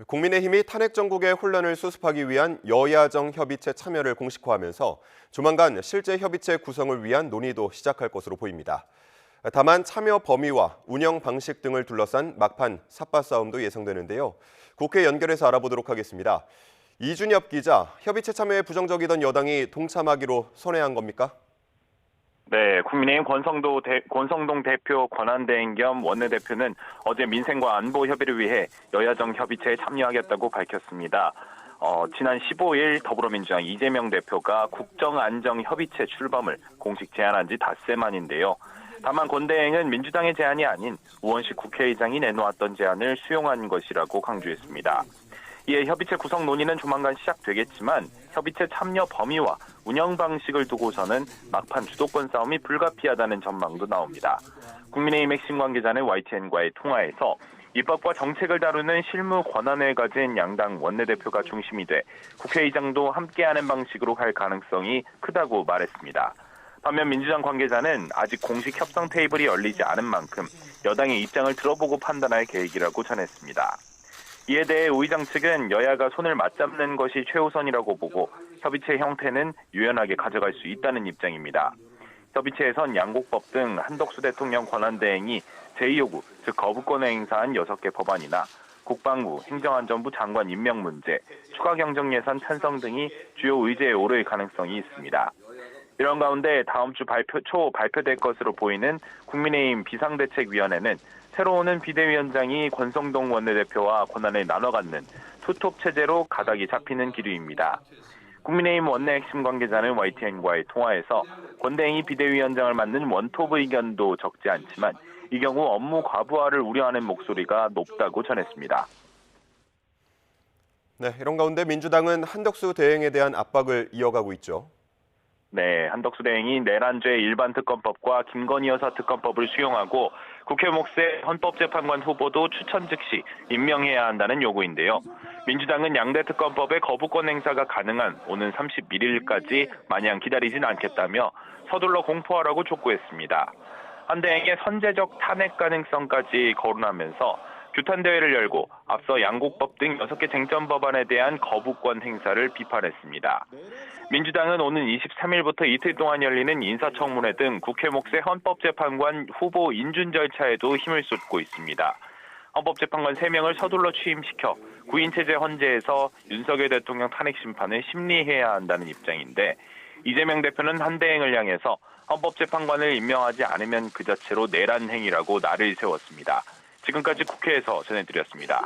국민의힘이 탄핵 정국의 혼란을 수습하기 위한 여야정 협의체 참여를 공식화하면서 조만간 실제 협의체 구성을 위한 논의도 시작할 것으로 보입니다. 다만 참여 범위와 운영 방식 등을 둘러싼 막판 삿바 싸움도 예상되는데요. 국회 연결해서 알아보도록 하겠습니다. 이준엽 기자, 협의체 참여에 부정적이던 여당이 동참하기로 선회한 겁니까? 네, 국민의힘 권성동 대표 권한대행 겸 원내대표는 어제 민생과 안보 협의를 위해 여야정 협의체에 참여하겠다고 밝혔습니다. 지난 15일 더불어민주당 이재명 대표가 국정안정협의체 출범을 공식 제안한 지 닷새 만인데요. 다만 권 대행은 민주당의 제안이 아닌 우원식 국회의장이 내놓았던 제안을 수용한 것이라고 강조했습니다. 이에 협의체 구성 논의는 조만간 시작되겠지만 협의체 참여 범위와 운영 방식을 두고서는 막판 주도권 싸움이 불가피하다는 전망도 나옵니다. 국민의힘 핵심 관계자는 YTN과의 통화에서 입법과 정책을 다루는 실무 권한을 가진 양당 원내대표가 중심이 돼 국회의장도 함께하는 방식으로 갈 가능성이 크다고 말했습니다. 반면 민주당 관계자는 아직 공식 협상 테이블이 열리지 않은 만큼 여당의 입장을 들어보고 판단할 계획이라고 전했습니다. 이에 대해 우 의장 측은 여야가 손을 맞잡는 것이 최우선이라고 보고 협의체 형태는 유연하게 가져갈 수 있다는 입장입니다. 협의체에선 양곡법 등 한덕수 대통령 권한대행이 제2요구, 즉 거부권을 행사한 6개 법안이나 국방부, 행정안전부 장관 임명 문제, 추가 경정 예산 편성 등이 주요 의제에 오를 가능성이 있습니다. 이런 가운데 다음 주 발표될 것으로 보이는 국민의힘 비상대책위원회는 새로 오는 비대위원장이 권성동 원내대표와 권한을 나눠 갖는 투톱 체제로 가닥이 잡히는 기류입니다. 국민의힘 원내 핵심 관계자는 YTN과의 통화에서 권 대행이 비대위원장을 맡는 원톱 의견도 적지 않지만 이 경우 업무 과부하를 우려하는 목소리가 높다고 전했습니다. 네, 이런 가운데 민주당은 한덕수 대행에 대한 압박을 이어가고 있죠. 네, 한덕수 대행이 내란죄 일반특검법과 김건희 여사 특검법을 수용하고 국회 몫의 헌법재판관 후보도 추천 즉시 임명해야 한다는 요구인데요. 민주당은 양대 특검법의 거부권 행사가 가능한 오는 31일까지 마냥 기다리진 않겠다며 서둘러 공포하라고 촉구했습니다. 한 대행의 선제적 탄핵 가능성까지 거론하면서 규탄대회를 열고 앞서 양곡법 등 6개 쟁점 법안에 대한 거부권 행사를 비판했습니다. 민주당은 오는 23일부터 이틀 동안 열리는 인사청문회 등 국회 몫의 헌법재판관 후보 인준 절차에도 힘을 쏟고 있습니다. 헌법재판관 3명을 서둘러 취임시켜 구인체제 헌재에서 윤석열 대통령 탄핵 심판을 심리해야 한다는 입장인데 이재명 대표는 한 대행을 향해서 헌법재판관을 임명하지 않으면 그 자체로 내란 행위라고 날을 세웠습니다. 지금까지 국회에서 전해드렸습니다.